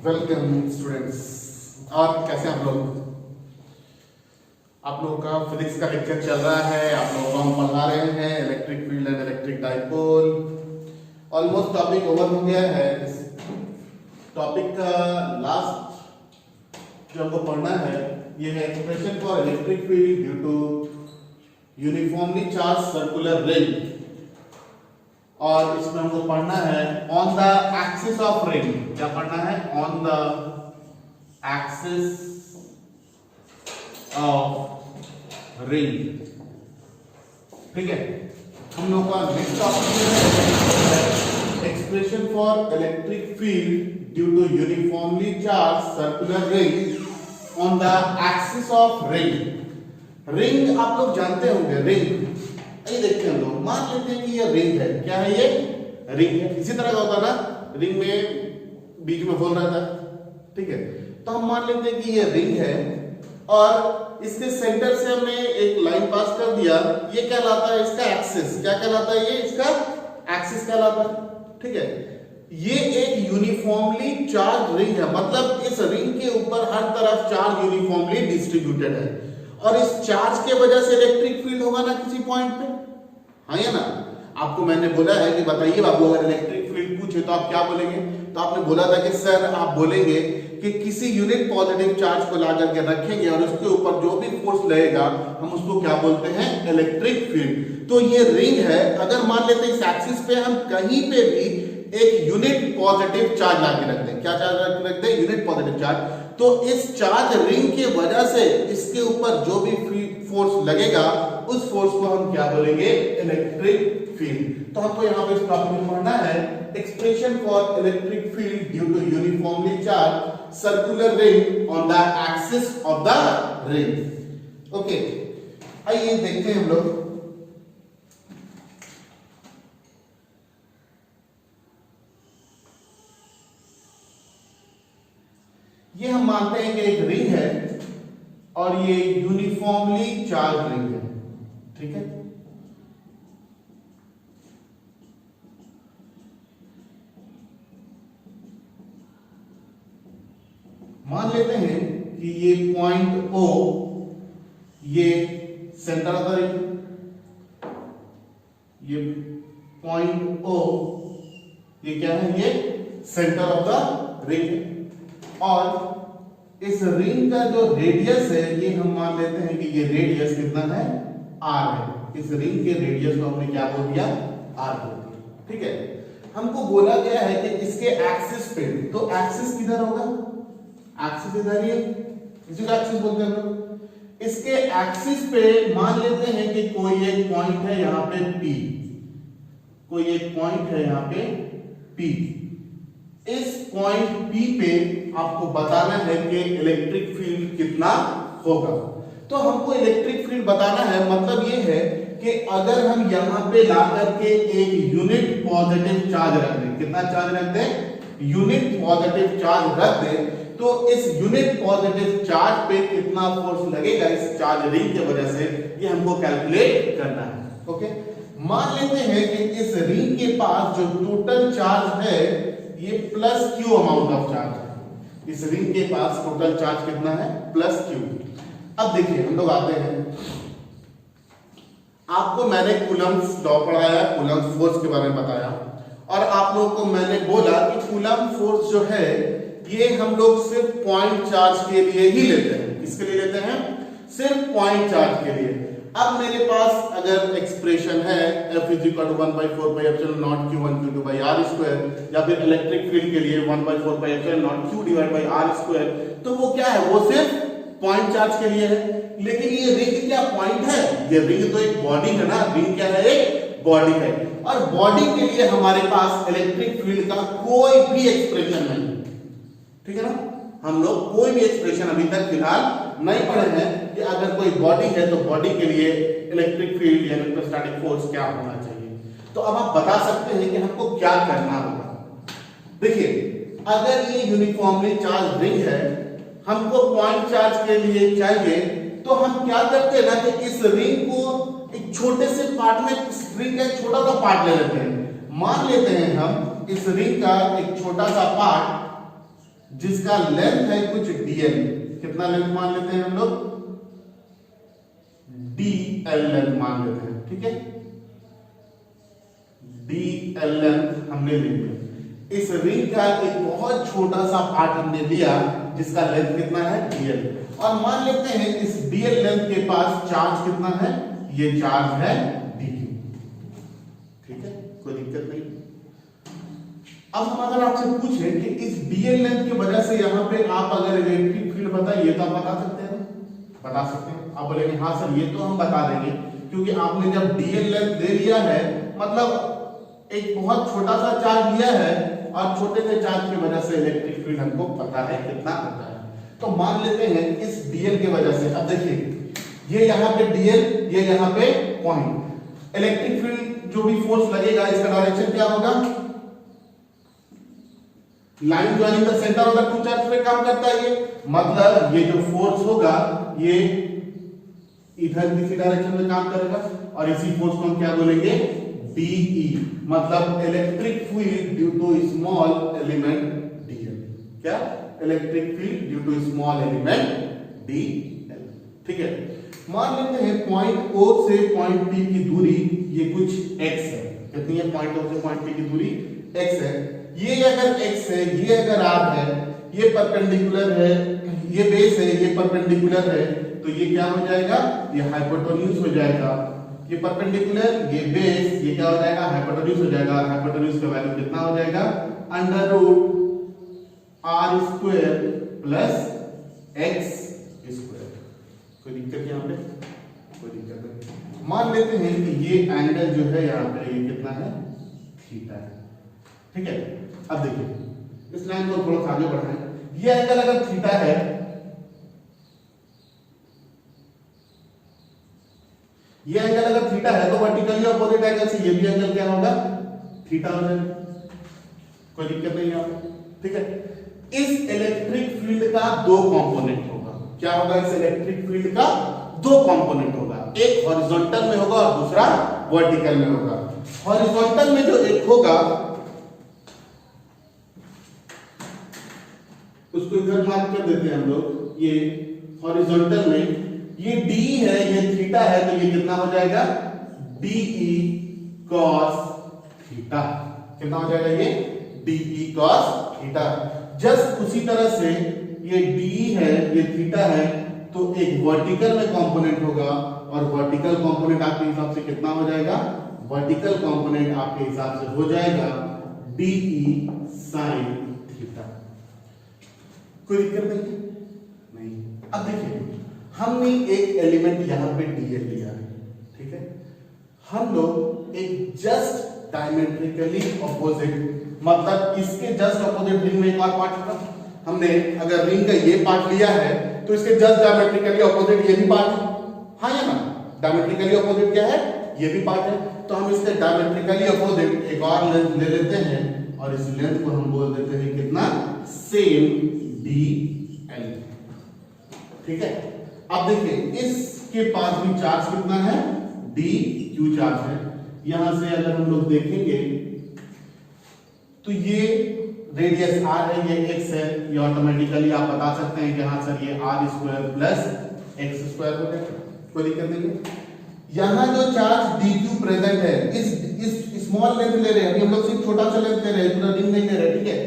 Welcome students. और कैसे आप लोग का फिजिक्स का लेक्चर चल रहा है। आप लोगों को हम पढ़ा रहे हैं electric field and electric dipole. Almost topic over हो गया है। इस टॉपिक का लास्ट जो हमको पढ़ना है ये है expression for electric field due to uniformly charge circular ring. और इसमें हमको पढ़ना है on the axis of ring. क्या पढ़ना है? On the axis of ring. ठीक है, हम लोग का नेक्स्ट टॉपिक है expression for electric field due to uniformly charge circular ring on the axis of ring. Ring आप लोग जानते होंगे। रिंग ये देखते हैं हम लोग, मान लेते हैं कि ये रिंग है। क्या है? ये रिंग है। इसी तरह का होता ना, रिंग में बीच में होल रहता है। ठीक है, तो हम मान लेते हैं कि ये रिंग है और इसके सेंटर से हमने एक लाइन पास कर दिया। ये क्या कहलाता है? इसका एक्सिस। क्या कहलाता है? ये इसका एक्सिस कहलाता है। ठीक है, ये एक यूनिफॉर्मली चार्ज रिंग है, मतलब इस रिंग के ऊपर हर तरफ चार्ज यूनिफॉर्मली डिस्ट्रीब्यूटेड है और इस चार्ज के वजह से इलेक्ट्रिक फील्ड होगा ना किसी पॉइंट पे। हाँ या ना? आपको मैंने बोला है कि बताइए बाबू, अगर इलेक्ट्रिक फील्ड पूछे तो आप क्या बोलेंगे? तो आपने बोला था कि सर आप बोलेंगे कि किसी यूनिट पॉजिटिव चार्ज को ला करके रखेंगे और उसके ऊपर जो भी फोर्स लगेगा हम उसको क्या बोलते हैं? Electric field. तो ये रिंग है। अगर मान लेते हैं इस एक्सिस पे हम कहीं पे भी एक यूनिट पॉजिटिव चार्ज ला के रख दें। क्या चार्ज रख दें? Unit positive charge. तो इस चार्ज रिंग के वजह से इसके ऊपर जो भी फोर्स लगेगा उस फोर्स को हम क्या बोलेंगे? Electric field. तो हमको यहाँ पे इस टॉपिक में पढ़ना है expression for electric field due to uniformly charge circular ring on the axis of the ring. Okay, आइए देखते हैं हम लोग। ये हम मानते हैं कि एक रिंग है और ये यूनिफॉर्मली चार्ज रिंग है। ठीक है, मान लेते हैं कि ये पॉइंट O ये सेंटर ऑफ द रिंग, ये पॉइंट O ये क्या है? ये सेंटर ऑफ द रिंग है। और इस रिंग का जो रेडियस है ये हम मान लेते हैं कि ये रेडियस कितना है? R है। इस रिंग के रेडियस को हमने क्या बोल दिया? R बोल दिया। ठीक है, हमको बोला गया है कि इसके एक्सिस पे, तो एक्सिस किधर होगा? एक्सिस इधर ही है, इसी को एक्सिस बोलते हैं हम लोग। इसके एक्सिस पे मान लेते हैं कि कोई एक पॉइंट है यहाँ पे P, कोई एक पॉइंट है यहाँ पे P। इस पॉइंट P पे आपको बताना है कि इलेक्ट्रिक फील्ड कितना होगा। तो हमको इलेक्ट्रिक फील्ड बताना है, मतलब ये है कि अगर हम यहाँ पे ला करके एक यूनिट पॉजिटिव चार्ज रख दें, कितना चार्ज रख दें? यूनिट पॉजिटिव चार्ज रख दें, तो इस यूनिट पॉजिटिव चार्ज पे कितना फोर्स लगेगा इस चार्ज रिंग की वजह से, ये हमको कैलकुलेट करना है। ओके, मान लेते हैं कि इस रिंग के पास जो टोटल चार्ज है ये plus Q amount of charge है। इस रिंग के पास टोटल चार्ज कितना है? Plus Q। अब देखिए हम लोग आते हैं, आपको मैंने कूलम्ब्स लॉ पढ़ाया, कूलम्ब्स फोर्स के बारे में बताया और आप लोगों को मैंने बोला कि कूलम्ब फोर्स जो है ये हम लोग सिर्फ पॉइंट चार्ज के लिए ही लेते हैं। किसके लिए लेते हैं? सिर्फ पॉइंट चार्ज के लिए। अब मेरे पास अगर एक्सप्रेशन है F = 1/4πε0 Q1Q2/r², या फिर इलेक्ट्रिक फील्ड के लिए 1/4πε0 Q/r², तो वो क्या है? वो सिर्फ पॉइंट चार्ज के लिए है। लेकिन ये रिंग क्या पॉइंट है? ये रिंग तो एक बॉडी है ना। रिंग क्या है? एक बॉडी है और बॉडी के लिए हमारे पास इलेक्ट्रिक फील्ड का कोई भी एक्सप्रेशन नहीं। ठीक है ना, हम लोग कोई भी एक्सप्रेशन अभी तक फिलहाल नहीं पढ़े हैं कि अगर कोई बॉडी है तो बॉडी के लिए इलेक्ट्रिक फील्ड या इलेक्ट्रोस्टैटिक फोर्स क्या होना चाहिए। तो अब आप बता सकते हैं कि हमको क्या करना होगा। देखिए, अगर ये यूनिफॉर्मली चार्ज रिंग है, हमको पॉइंट चार्ज के लिए चाहिए, तो हम क्या करते हैं ना कि इस रिंग को एक छोटे से पार्ट में, इस रिंग का एक छोटा सा पार्ट ले लेते हैं। मान लेते हैं हम इस रिंग का एक छोटा सा पार्ट जिसका लेंथ है कुछ dl, कितना लेंथ मान लेते हैं हम लोग, dl लेंथ मान लेते हैं, ठीक है, dl लेंथ हमने ले लिया। इस रिंग का एक बहुत छोटा सा पार्ट हमने लिया जिसका लेंथ कितना है dl, और मान लेते हैं इस dl लेंथ के पास चार्ज कितना है, ये चार्ज है dq, ठीक है, कोई दिक्कत नहीं। अब हम अगर आपसे पूछें कि इस dl लेंथ की वजह से यहाँ पे आप अगर इलेक्ट्रिक फील्ड बताइए तो आप बता सकते हैं, बता सकते हैं। आप बोलेंगे हाँ सर ये तो हम बता देंगे, क्योंकि आपने जब dl लेंथ ले लिया है मतलब एक बहुत छोटा सा चार्ज लिया है और छोटे से चार्ज की वजह से इलेक्ट्रिक फील्ड हमको पता है कितना होता है। तो मान लेते हैं इस dl की वजह से, अब देखिए ये यहाँ पे dl, ये यहाँ पे पॉइंट, इलेक्ट्रिक फील्ड जो भी फोर्स लगेगा इसका डायरेक्शन क्या होगा, line joining the centre of the two charge पे काम करता है ये, मतलब ये जो फोर्स होगा ये इधर किसी डायरेक्शन में काम करेगा, और इसी फोर्स को हम क्या बोलेंगे, DE, मतलब electric field due to small element dl, क्या, electric field due to small element dl, ठीक है। मान लेते हैं पॉइंट O से पॉइंट P की दूरी ये कुछ x है, कितनी है, पॉइंट O से पॉइंट P की दूरी x है, ये अगर x है, ये अगर r है, ये परपेंडिकुलर है, ये बेस है, ये परपेंडिकुलर है, तो ये क्या हो जाएगा, ये हाइपोटेन्यूज हो जाएगा, ये परपेंडिकुलर, ये बेस, ये क्या हो जाएगा, हाइपोटेन्यूज हो जाएगा, हाइपोटेन्यूज का वैल्यू कितना हो जाएगा, under root r square plus x square. कोई दिक्कत यहाँ पे, कोई दिक्कत नहीं। मान लेते हैं कि ये एंगल जो है यहाँ पे ये कितना है, थीटा है, ठीक है। अब देखिए इस लाइन को थोड़ा सा आगे बढ़ाएं, ये एंगल अगर थीटा है, ये एंगल अगर थीटा है तो वर्टिकली अपोजिट एंगल से ये भी एंगल क्या होगा, थीटा हो जाएगा, कोई दिक्कत नहीं है, ठीक है। इस इलेक्ट्रिक फील्ड का दो कंपोनेंट होगा, क्या होगा, इस इलेक्ट्रिक फील्ड का दो कंपोनेंट होगा, एक हॉरिजॉन्टल में होगा और दूसरा वर्टिकल में होगा। हॉरिजॉन्टल में जो एक होगा उसको इधर मार्क कर देते हैं हम लोग, ये हॉरिजॉन्टल में ये d है, ये थीटा है, तो ये कितना हो जाएगा, DE cos थीटा, कितना हो जाएगा ये, DE cos थीटा। जस्ट उसी तरह से ये d है, ये थीटा है, तो एक वर्टिकल में कंपोनेंट होगा, और वर्टिकल कंपोनेंट आपके हिसाब से कितना हो जाएगा, वर्टिकल कंपोनेंट आपके हिसाब से हो जाएगा DE sin थीटा। कोई दिक्कत नहीं। अब देखिए हमने एक एलिमेंट यहां पे dl लिया है, ठीक है, हम लोग एक जस्ट डायमेट्रिकली ऑपोजिट, मतलब इसके जस्ट ऑपोजिट रिंग में एक और पार्ट होगा, हमने अगर रिंग का ये पार्ट लिया है तो इसके जस्ट डायमेट्रिकली ऑपोजिट ये भी पार्ट है, हाँ या ना, डायमेट्रिकली ऑपोजिट क्या है, ये भी पार्ट है, तो हम इसके डायमेट्रिकली ऑपोजिट एक और लेंथ ले लेते हैं और इस लेंथ को हम बोल देते हैं कितना, सेम dl, ठीक है। अब देखिए इसके पास भी चार्ज कितना है, dq चार्ज है, यहां से अगर हम लोग देखेंगे तो ये रेडियस r है, ये x है, ये ऑटोमेटिकली आप बता सकते हैं कि हाँ सर ये r square plus x square हो जाएगा, कोई दिक्कत नहीं है। यहां जो चार्ज dq प्रेजेंट है, इस स्मॉल लेंथ ले रहे हैं, अभी हम लोग सिर्फ छोटा सा लेंथ ले रहे हैं, पूरा रिंग नहीं ले रहे, ठीक है।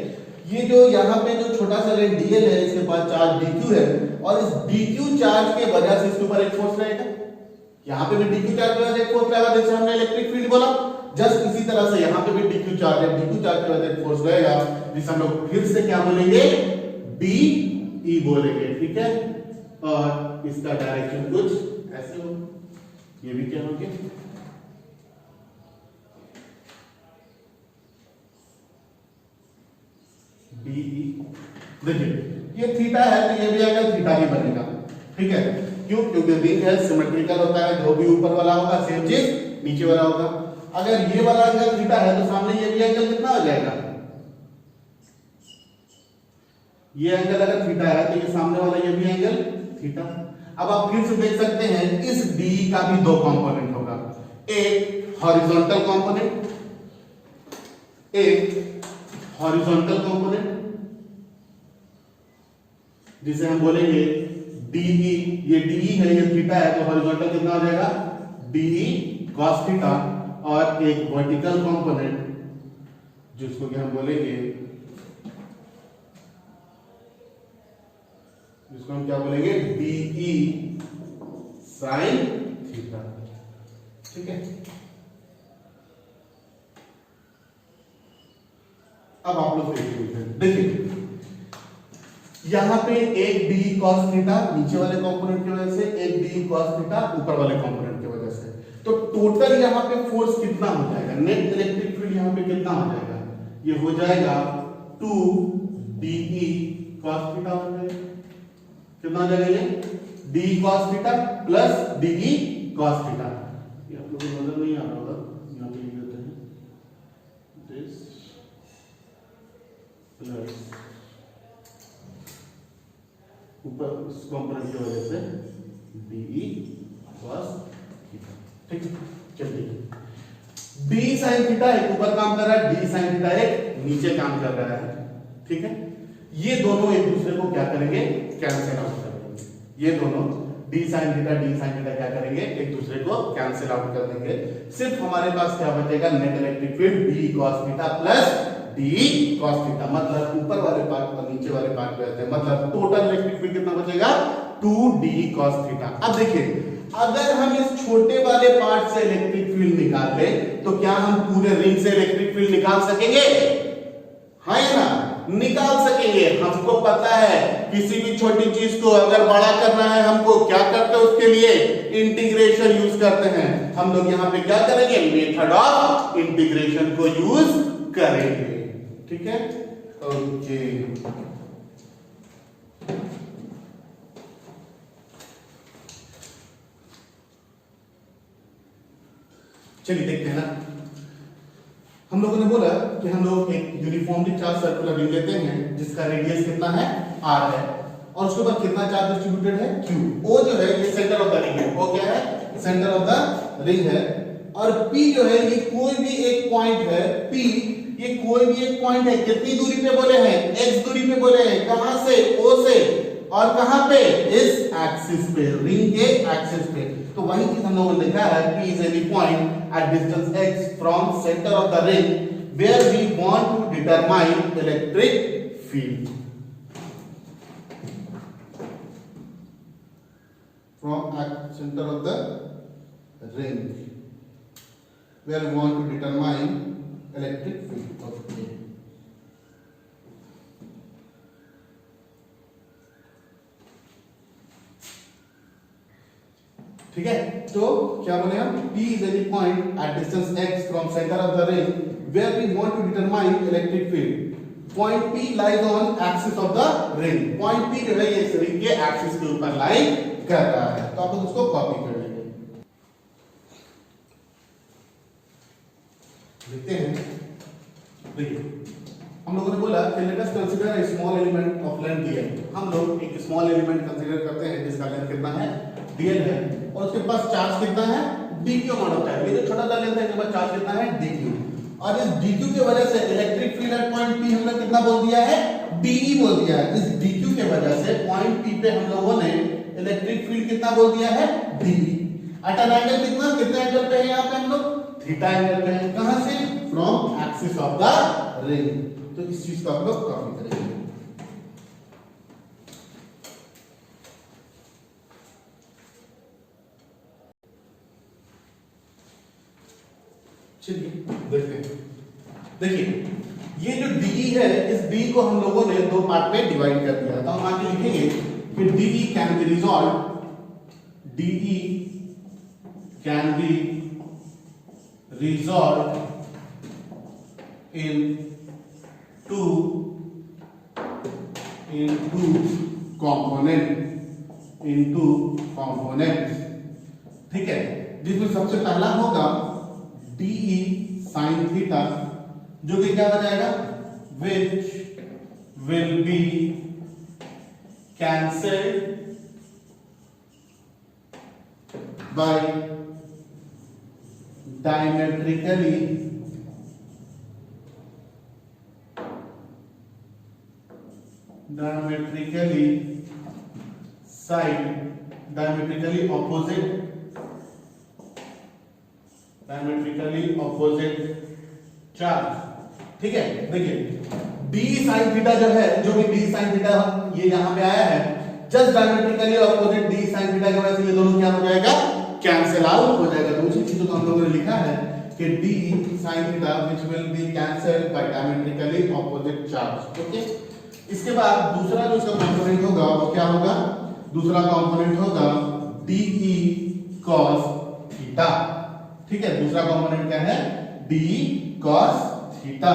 ये जो यहाँ पे जो छोटा सा लेंथ dl है, इसके पास चार्ज dq है, और इस dq चार्ज के वजह से इसके ऊपर एक फोर्स रहेगा, यहाँ पे भी dq चार्ज की वजह से एक फोर्स रहेगा, जैसे हमने इलेक्ट्रिक फील्ड बोला, जस्ट इसी तरह से यहाँ पे भी dq चार्ज है, dq चार्ज की वजह से एक फोर्स रहेगा, जिसे हम लोग फिर से क्या बोलेंगे, be बोलेंगे, ठीक है। और इसका डायरेक्शन कुछ ऐसे हो, ये भी क्या होंगे, DE। देखिए ये थीटा है तो ये भी एंगल थीटा ही बनेगा, ठीक है, क्यों, क्योंकि रिंग है, सिमेट्रिकल होता है, जो भी ऊपर वाला होगा सेम चीज नीचे वाला होगा। अगर ये वाला एंगल थीटा है तो सामने ये भी एंगल कितना हो जाएगा, ये एंगल अगर थीटा है तो ये सामने वाला ये भी एंगल थीटा। अब आप फिर से देख सकते हैं इस DE का भी दो कंपोनेंट होगा, एक हॉरिजॉन्टल कंपोनेंट, एक हॉरिजॉन्टल कंपोनेंट, जिसे हम बोलेंगे डीई, ये डीई है, ये थीटा है, तो हॉरिजॉन्टल कितना हो जाएगा डीई cos थीटा, और एक वर्टिकल कंपोनेंट जिसको कि हम बोलेंगे, जिसको हम क्या बोलेंगे डीई sin थीटा। ठीक है, अब आप लोग देखिए यहां पे एक डी cos थीटा नीचे वाले कंपोनेंट की वजह से, एक डी cos थीटा ऊपर वाले कंपोनेंट की वजह से, तो टोटल यहां पे फोर्स कितना हो जाएगा, नेट इलेक्ट्रिक फील्ड यहां पे कितना हो जाएगा, ये हो जाएगा 2 DE cos थीटा हो जाएगा। कितना हो जाएगा ये D cos theta plus DE cos theta. ये आप लोगों को नजर नहीं आ रहा होगा, यहां पे लिख देते हैं दिस प्लस ऊपर इस कंपोनेंट की वजह से DE cos थीटा। ठीक है, चलिए D sin थीटा एक ऊपर काम कर रहा है, D sin थीटा एक नीचे काम कर रहा है। ठीक है, ये दोनों एक दूसरे को क्या करेंगे, कैंसिल आउट करेंगे। ये दोनों D sin थीटा क्या करेंगे, एक दूसरे को कैंसिल आउट कर देंगे। सिर्फ हमारे पास क्या बचेगा, net electric field D cos theta plus DE cos theta, मतलब ऊपर वाले पार्ट और नीचे वाले पार्ट रहते हैं, मतलब टोटल इलेक्ट्रिक फील्ड कितना बचेगा 2D cos थीटा। अब देखिए अगर हम इस छोटे वाले पार्ट से इलेक्ट्रिक फील्ड निकाल ले तो क्या हम पूरे रिंग से इलेक्ट्रिक फील्ड निकाल सकेंगे, है ना, निकाल सकेंगे। हमको पता है किसी भी छोटी चीज को अगर बड़ा करना है हमको क्या करते हैं, उसके लिए इंटीग्रेशन यूज करते हैं। हम लोग यहां पे क्या करेंगे, मेथड ऑफ इंटीग्रेशन को यूज करेंगे। ठीक है, ओके चलिए देखते हैं ना। हम लोगों ने बोला कि हम लोग एक यूनिफॉर्मली चार्ज सर्कुलर रिंग लेते हैं जिसका रेडियस कितना है r है, और उसके ऊपर कितना चार्ज डिस्ट्रीब्यूटेड है q। o जो है ये सेंटर ऑफ द रिंग है, वो क्या है सेंटर ऑफ द रिंग है, और p जो है ये कोई भी एक पॉइंट है, p ये कोई भी एक पॉइंट है, कितनी दूरी पे बोले हैं, x दूरी पे बोले हैं, कहां से o से, और कहां पे इस एक्सिस पे, रिंग के एक्सिस पे। तो वही चीज हम लोगों ने लिखा है p is any point at distance x from center of the ring where we want to determine electric field from at center of the ring where we want to determine electric field of A। ठीक है, तो क्या बोले हम, P is any point at distance x from center of the ring where we want to determine electric field। Point P lies on axis of the ring। Point P जो है ये इस रिंग के एक्सिस के ऊपर लाई कर रहा है, तो आप उसको कॉपी कर लेंगे। देखते हैं, देखिए हम लोगों ने बोला कि let us consider a small element of length dl। हम लोग एक स्मॉल एलिमेंट कंसीडर करते हैं जिसका लेंथ कितना है dl है, और उसके पास चार्ज कितना है dq अमाउंट ऑफ चार्ज। ये जो छोटा सा लेंथ है इसके पास चार्ज कितना है dq, और इस dq की वजह से electric field at point p हमने कितना बोल दिया है dE बोल दिया है। इस dq के वजह से पॉइंट p पे हम लोगों ने इलेक्ट्रिक फील्ड कितना बोल दिया है dE। एट एन एंगल कितना, कितने एंगल पे है यहां पे हम लोग थीटा एंगल पे है, कहां से, from axis of the ring. तो इस चीज को आप लोग कॉपी करेंगे। चलिए देखते हैं, देखिए ये जो DE है, इस D को हम लोगों ने दो पार्ट में डिवाइड कर दिया। तो हम आगे लिखेंगे कि DE can be resolve, DE can be resolve into component। ठीक है, जिसमें सबसे पहला होगा DE sin थीटा, जो कि क्या हो जाएगा, which will be cancelled by diametrically side diametrically opposite charge. ठीक है, देखिए d sin थीटा जो है, जो भी d sin थीटा ये यहां पे आया है, just diametrically opposite d sin theta की वजह से ये दोनों क्या हो जाएगा, कैंसिल आउट हो जाएगा। दूसरी चीज तो हम लोगों ने लिखा है कि d sin theta which will be cancelled by diametrically opposite charge. Okay, इसके बाद दूसरा जो इसका कंपोनेंट होगा वो क्या होगा, दूसरा कंपोनेंट होगा de cos थीटा। ठीक है, दूसरा कंपोनेंट क्या है, de cos थीटा।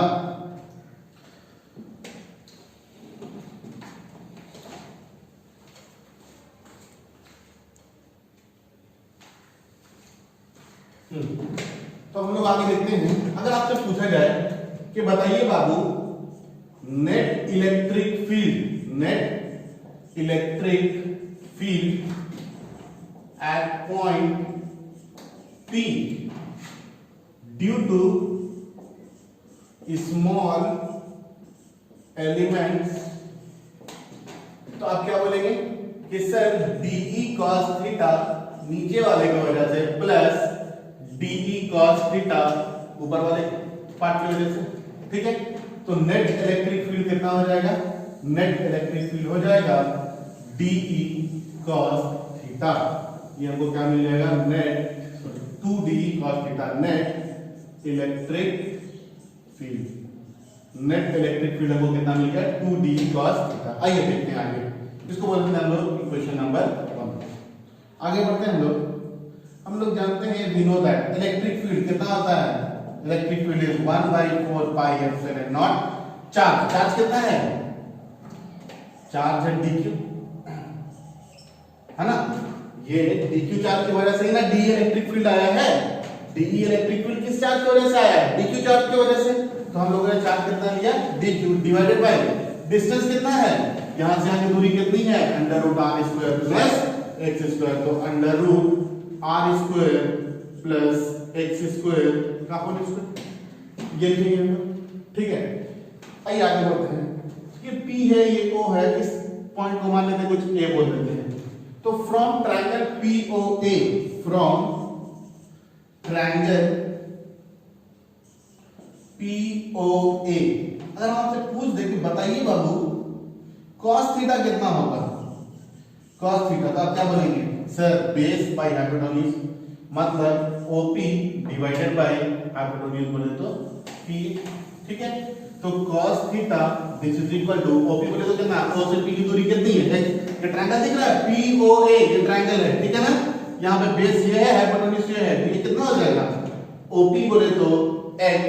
तो हम लोग आगे देखते हैं। अगर आपसे पूछा जाए कि बताइए बाबू, net electric field at point P due to small elements, तो आप क्या बोलेंगे कि सर DE cos थीटा नीचे वाले की वजह से प्लस DE cos थीटा ऊपर वाले पार्ट की वजह से। ठीक है, तो नेट इलेक्ट्रिक फील्ड कितना हो जाएगा, नेट इलेक्ट्रिक फील्ड हो जाएगा DE cos थीटा। ये हमको क्या मिल जाएगा, net 2DE cos theta, net electric field हमको कितना मिल गया, 2DE cos थीटा। आइए देखते हैं आगे, इसको बोलते हैं हम लोग इक्वेशन नंबर 1। आगे बढ़ते हैं हम लोग जानते हैं, we know that electric field कितना होता है, electric field is 1/4 pi epsilon naught charge. Charge कितना है, चार्ज है dq, है ना, ये dq चार्ज की वजह से ही ना DE इलेक्ट्रिक फील्ड आया है। DE इलेक्ट्रिक फील्ड किस चार्ज की वजह से आया है, dq चार्ज की वजह से। तो हम लोगों ने चार्ज कितना लिया, dq डिवाइडेड बाय डिस्टेंस कितना है, यहां से यहां की दूरी कितनी है, √r² प्लस x²। तो √r² प्लस x² का होल स्क्वायर, ये लिखेंगे। ठीक है, आइए आगे बढ़ते हैं। ये P है, ये O है, इस पॉइंट को मान लेते हैं कुछ A बोल देते हैं। तो from triangle POA, from triangle POA, अगर आपसे पूछ दे कि बताइए बाबू cos थीटा कितना होगा, cos थीटा, तो आप क्या बोलेंगे, सर बेस बाय हाइपोटेन्यूज, मतलब OP डिवाइडेड बाय हाइपोटेन्यूज बोले तो P। ठीक है, तो cos theta this is equal to OP बोले तो कितना, O से P की दूरी कितनी है, ये ट्रायंगल दिख रहा है POA, ये ट्रायंगल है। ठीक है ना, यहाँ पे बेस ये है, हाइपोटेन्यूज ये है, तो ये कितना हो जाएगा, OP बोले तो x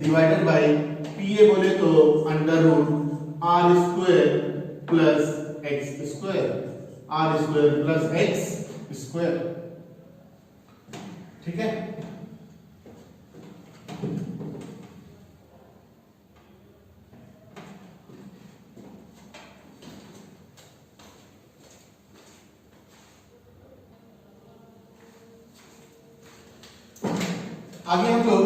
डिवाइडेड बाय PA बोले तो √r² plus x², r² plus x²। ठीक है, आगे हम लोग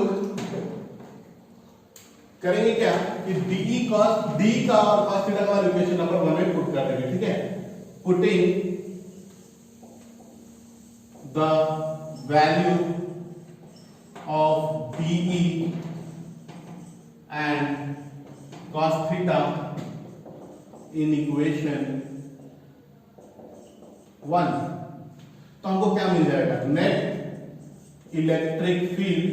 करेंगे क्या कि DE cos D का और cos थीटा का इक्वेशन नंबर 1 में पुट कर देंगे। ठीक है, putting the value of DE and cos theta in equation 1, तो हमको क्या मिल जाएगा, net electric field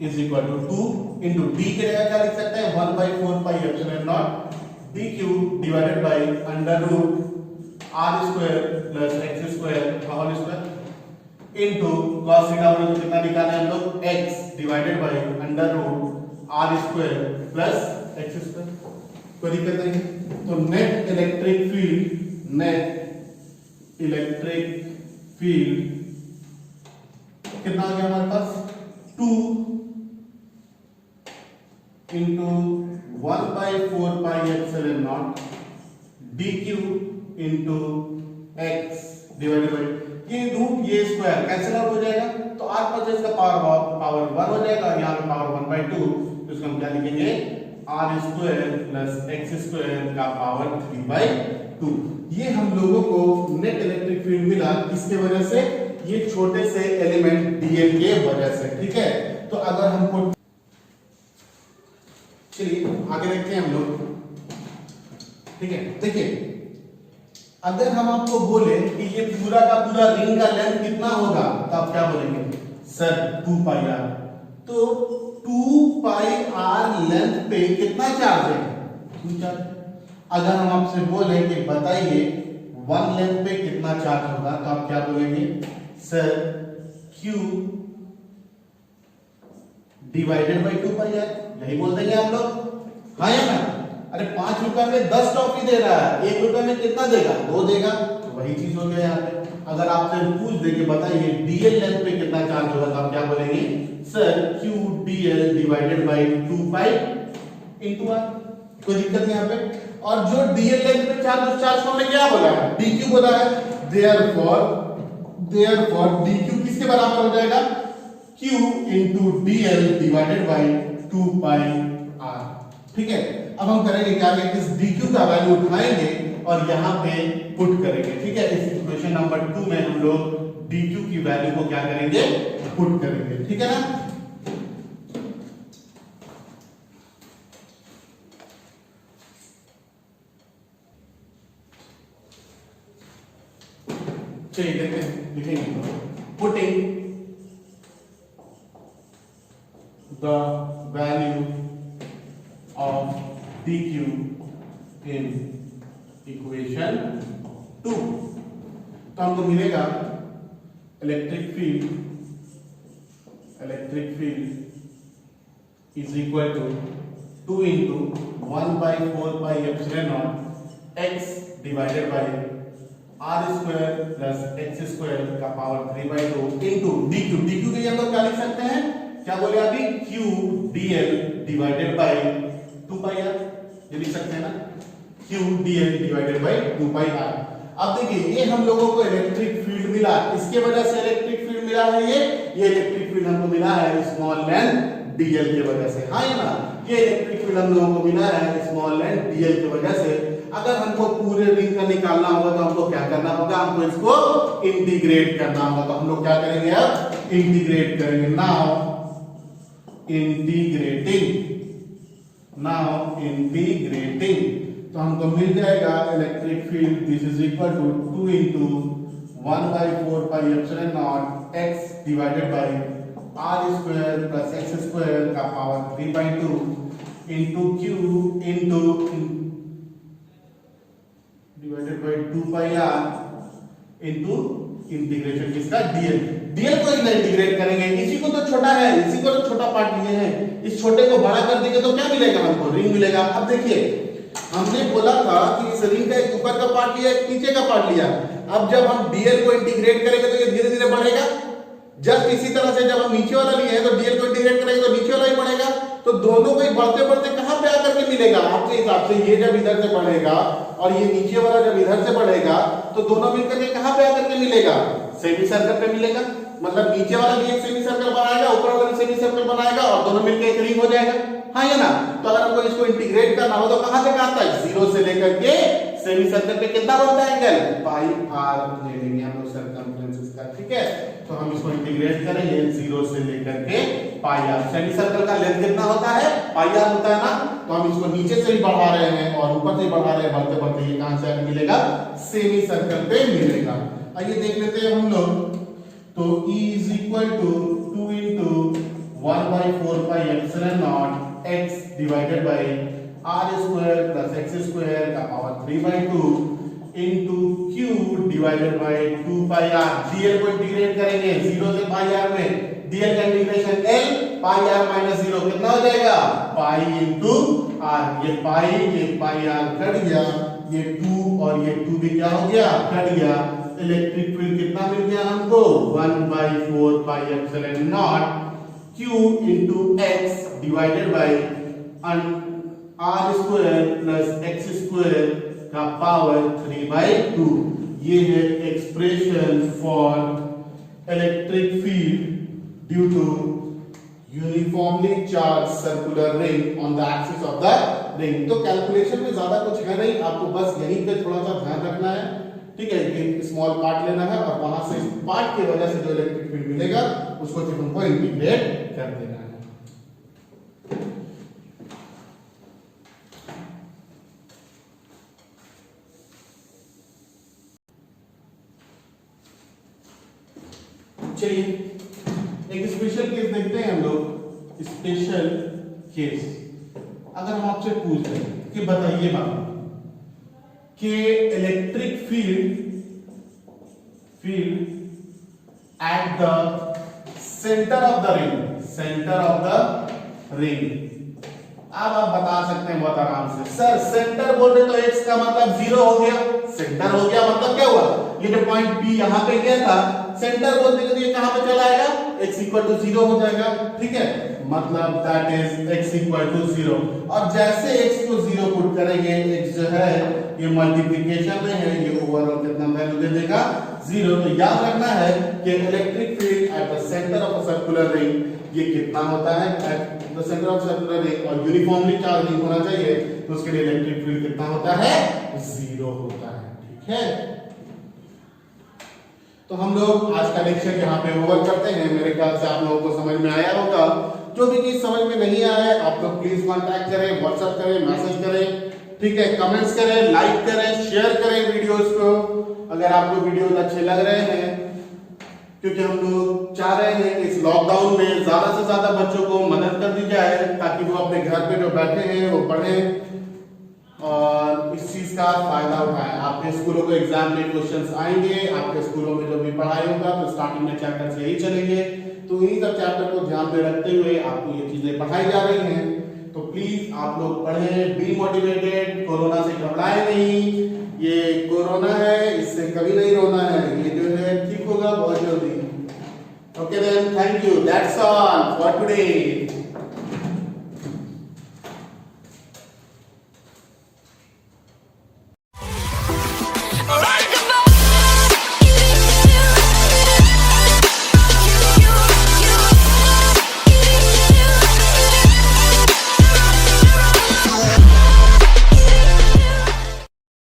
is equal to 2 into D के जगह क्या लिख सकते हैं, 1/4 pi epsilon naught dq divided by √r² plus x² का whole square into cos theta बोले तो कितना निकालना है हम लोग, x divided by √r² plus x²। कोई दिक्कत नहीं। तो नेट इलेक्ट्रिक फील्ड कितना आ गया हमारे पास, 2 into 1/4 pi epsilon naught dq into x divided by ये रूट ये स्क्वायर कैंसिल आउट हो जाएगा, तो r पर इसका पावर 1 हो जाएगा, यहाँ पे पावर 1/2, तो इसको हम क्या लिखेंगे, r² प्लस x² का पावर 3/2। ये हम लोगों को नेट इलेक्ट्रिक फील्ड मिला किसके वजह से, ये छोटे से एलिमेंट डीएल के वजह से, ठीक है। तो अगर हमको, चलिए आगे देखते हैं हम लोग, ठीक है। देखिए अगर हम आपको बोले कि ये पूरा का पूरा रिंग का लेंथ कितना होगा, तो आप क्या बोलेंगे सर 2 पाई आर। तो 2 पाई आर लेंथ पे कितना चार्ज है, 2 चार्ज। अगर हम आपसे बोले कि बताइए 1 लेंथ पे कितना चार्ज होगा, तो आप क्या बोलेंगे sir Q divided by 2 pi R, यही बोल देंगे आप लोग, हाँ या ना। अरे 5 रुपए में 10 टॉफी दे रहा है, 1 रुपए में कितना देगा, 2 देगा, तो वही चीज हो गया यहाँ पे। अगर आपसे पूछ दे कि बताइए डीएल लेंथ पे कितना चार्ज होगा, तो आप क्या बोलेंगे sir Q DL divided by 2 pi into R, कोई दिक्कत नहीं यहाँ पे। और जो डीएल लेंथ पे चार्ज, उस चार्ज को हमने क्या बोला है, dq बोला है। देयरफॉर dq किसके बराबर हो जाएगा, q into DL divided by 2 pi R, ठीक है। अब हम करेंगे क्या, इस dq का वैल्यू उठाएंगे और यहां पे पुट करेंगे, ठीक है। इस इक्वेशन नंबर 2 में हम लोग dq की वैल्यू को क्या करेंगे, पुट करेंगे, ठीक है ना। चलिए देखते हैं, लिखेंगे putting the value of dq in equation 2, तो हमको मिलेगा electric field is equal to 2 into 1 by 4 pi epsilon not x divided by are square plus x square का पावर 3/2 इंटू dq। dq के हम लोग क्या लिख सकते हैं, क्या बोले अभी, q dl divided by 2 pi r, ये लिख सकते हैं ना, q dl डिवाइडेड बाई 2 पाई आर। अब देखिए ये हम लोगों को इलेक्ट्रिक फील्ड मिला, इसके वजह से इलेक्ट्रिक फील्ड मिला है, ये इलेक्ट्रिक फील्ड हमको मिला है स्मॉल लेंथ dl की वजह से, हाँ या ना। ये इलेक्ट्रिक फील्ड हम लोगों को मिला है स्मॉल लेंथ dl की वजह से। अगर हमको पूरे रिंग का निकालना होगा तो हमको क्या करना होगा, हमको इसको इंटीग्रेट करना होगा। तो हम लोग क्या करेंगे, अब इंटीग्रेट करेंगे। नाउ इंटीग्रेटिंग तो हमको मिल जाएगा electric field this is equal to 2 into 1 by 4 pi epsilon not x divided by are square plus x square का power 3/2 into q into divided by 2 pi R into integration किसका, DL को integrate करेंगे। इसी को तो छोटा है, इसी को तो छोटा पार्ट लिए हैं, इस छोटे को बड़ा कर देंगे तो क्या मिलेगा हमको, रिंग मिलेगा। अब देखिए हमने बोला था कि इस रिंग का एक ऊपर का पार्ट लिया, एक नीचे का पार्ट लिया। अब जब हम डीएल को इंटीग्रेट करेंगे तो ये धीरे धीरे बढ़ेगा। जस्ट इसी तरह से जब हम नीचे वाला लिए हैं तो डीएल को इंटीग्रेट करेंगे तो नीचे वाला ही बढ़ेगा। तो दोनों को बढ़ते बढ़ते कहां पे आकर के मिलेगा, आपके हिसाब से ये जब इधर से बढ़ेगा और ये नीचे वाला जब इधर से बढ़ेगा तो दोनों मिलकर के कहां पे आकर के मिलेगा, सेमी सर्कल पे मिलेगा। मतलब नीचे वाला भी एक सेमी सर्कल बनाएगा, ऊपर वाला भी सेमी सर्कल बनाएगा और दोनों मिलकर एक रिंग हो जाएगा, हाँ या ना। तो अगर हमको इसको इंटीग्रेट करना हो तो कहां से कहां तक, 0 से लेकर के सेमी सर्कल पे कितना बनता है एंगल, पाई आर ले लेंगे हम लोग सर्कमफ्रेंस इसका, ठीक है। तो हम इसको इंटीग्रेट करेंगे 0 से लेकर के पाई आर। सेमी सर्कल का लेंथ कितना होता है, पाई आर होता है ना। तो हम इसको नीचे से ही बढ़ा रहे हैं और ऊपर से ही बढ़ा रहे हैं, बढ़ते बढ़ते ये कहां से आके मिलेगा, सेमी सर्कल पे मिलेगा। आइए देख लेते हैं हम लोग। तो E is equal to 2 into 1 by 4 pi epsilon naught x divided by r square plus x square का power 3/2 into q divided by 2 pi r। dl को इंटीग्रेट करेंगे 0 से pi r में, dl का integration l pi r minus 0 कितना हो जाएगा, pi into r। ये pi r कट गया, ये 2 और ये 2 भी क्या हो गया, कट गया। इलेक्ट्रिक फील्ड कितना मिल गया हमको, 1 by 4 pi epsilon naught q into x divided by r square plus x square का पावर 3/2। ये है expression for electric field due to uniformly charge circular ring on the axis of the ring. तो calculation में ज्यादा कुछ है नहीं, आपको बस यहीं पे थोड़ा सा ध्यान रखना है, ठीक है, एक स्मॉल पार्ट लेना है और वहां से इस पार्ट की वजह से जो इलेक्ट्रिक फील्ड मिलेगा उसको सिर्फ हमको इंटीग्रेट कर देना है। चलिए एक स्पेशल केस देखते हैं हम लोग। स्पेशल केस, अगर हम आपसे पूछ दें कि बताइए बाबा कि electric field at the centre of the ring, अब आप बता सकते हैं बहुत आराम से, सर सेंटर बोल रहे तो एक्स का मतलब 0 हो गया, सेंटर हो गया मतलब क्या हुआ, ये जो पॉइंट बी यहां पे गया था, सेंटर बोलते तो ये कहां पे चला आएगा, x इक्वल टू 0 हो जाएगा, ठीक है, मतलब that is x equal to 0। और जैसे x को 0 पुट करेंगे, x जो है ये मल्टीप्लिकेशन में है, ये ओवरऑल कितना वैल्यू दे देगा 0। तो याद रखना है कि electric field at the centre of a circular ring ये कितना होता है, at the centre of circular ring, और यूनिफॉर्मली चार्ज रिंग होना चाहिए, तो उसके लिए इलेक्ट्रिक फील्ड कितना होता है, 0 होता है, ठीक है। तो हम लोग आज का लेक्चर यहाँ पे ओवर करते हैं। मेरे ख्याल से आप लोगों को समझ में आया होगा। जो भी चीज समझ में नहीं आया है आप लोग प्लीज कांटेक्ट करें, व्हाट्सएप करें, मैसेज करें, ठीक है, कमेंट्स करें, लाइक करें, शेयर करें वीडियोस को अगर आपको वीडियोस अच्छे लग रहे हैं, क्योंकि हम लोग चाह रहे हैं कि इस लॉकडाउन में ज्यादा से ज्यादा बच्चों को मदद कर दी जाए ताकि वो अपने घर पे जो बैठे हैं वो पढ़ें और इस चीज का फायदा उठाएं। आपके स्कूलों को एग्जाम में क्वेश्चंस आएंगे, आपके स्कूलों में जो भी पढ़ाई होगा तो स्टार्टिंग में चैप्टर से ही चलेंगे, तो इन्हीं सब चैप्टर को ध्यान में रखते हुए आपको ये चीजें पढ़ाई जा रही हैं। तो प्लीज आप लोग पढ़ें, बी मोटिवेटेड, कोरोना से घबराए नहीं, ये कोरोना है, इससे कभी नहीं रोना है, ये जो है ठीक होगा बहुत जल्दी। Okay then, thank you, that's all for today.